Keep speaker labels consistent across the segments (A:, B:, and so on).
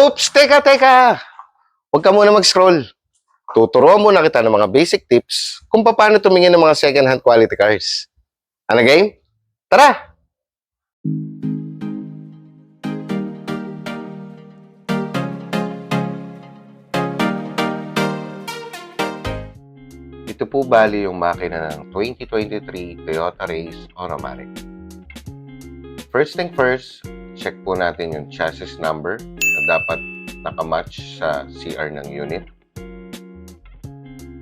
A: Oops! Teka! Huwag ka muna mag-scroll. Tuturuan muna kita ng mga basic tips kung paano tumingin ng mga second-hand quality cars. Ano game? Tara! Ito po bali yung makina ng 2023 Toyota Race Automatic. First thing first, check po natin yung chassis number na dapat nakamatch sa CR ng unit.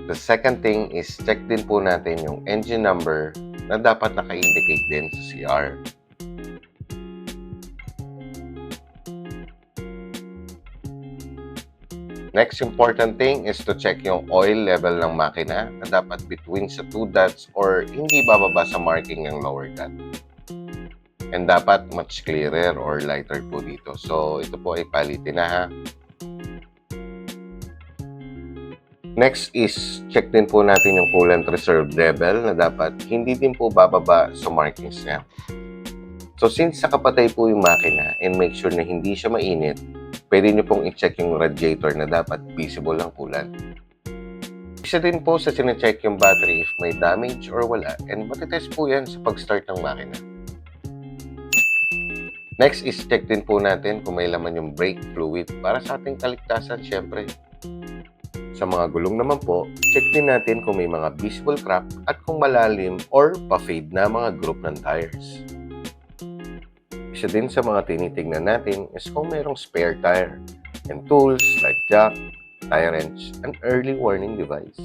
A: The second thing is check din po natin yung engine number na dapat naka-indicate din sa CR. Next important thing is to check yung oil level ng makina na dapat between sa 2 dots or hindi bababa sa marking ng lower dot. And dapat much clearer or lighter po dito. So ito po ay palitin na ha. Next is check din po natin yung coolant reserve level na dapat hindi din po bababa sa markings niya. So since nakapatay po yung makina and make sure na hindi siya mainit, pwede nyo pong i-check yung radiator na dapat visible ang coolant. Isa din po sa sine-check yung battery if may damage or wala, and matitest po yan sa pag-start ng makina. Next is check din po natin kung may laman yung brake fluid para sa ating kaligtasan syempre. Sa mga gulong naman po, check din natin kung may mga visible crack at kung malalim or pa-fade na mga group ng tires. Isa din sa mga tinitingnan natin is kung mayroong spare tire and tools like jack, tire wrench, and early warning device.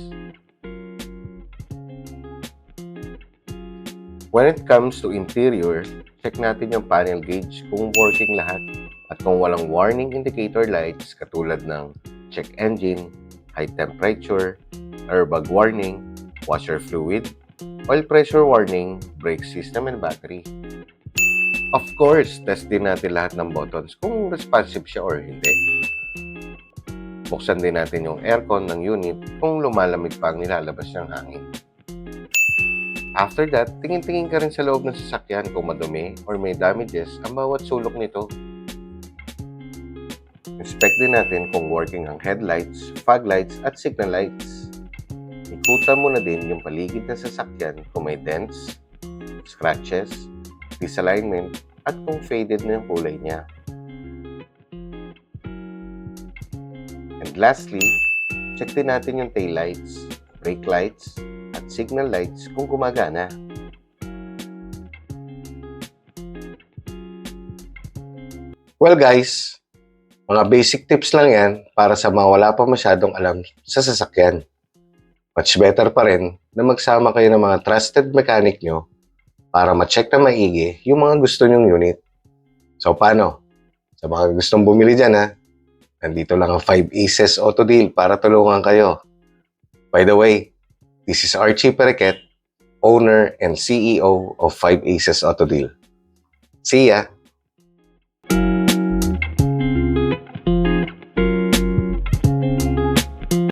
A: When it comes to interior, check natin yung panel gauge kung working lahat at kung walang warning indicator lights katulad ng check engine, high temperature, airbag warning, washer fluid, oil pressure warning, brake system, and battery. Of course, test din natin lahat ng buttons kung responsive siya or hindi. Buksan din natin yung aircon ng unit kung lumalamig pa ang nilalabas ng hangin. After that, tingin-tingin ka rin sa loob ng sasakyan kung madumi or may damages ang bawat sulok nito. Inspect din natin kung working ang headlights, fog lights, at signal lights. Ikutan mo na din yung paligid ng sasakyan kung may dents, scratches, disalignment, at kung faded na yung kulay niya. And lastly, check din natin yung tail lights, brake lights, at signal lights kung gumagana. Well guys, mga basic tips lang yan para sa mga wala pa masyadong alam sa sasakyan. Much better pa rin na magsama kayo ng mga trusted mechanic nyo para ma-check na maigi yung mga gusto nyong unit. So paano? Sa mga gustong bumili dyan ha, nandito lang ang 5 Aces Auto Deal para tulungan kayo. By the way, this is Archie Periquet, owner and CEO of 5 Aces Auto Deal. See ya!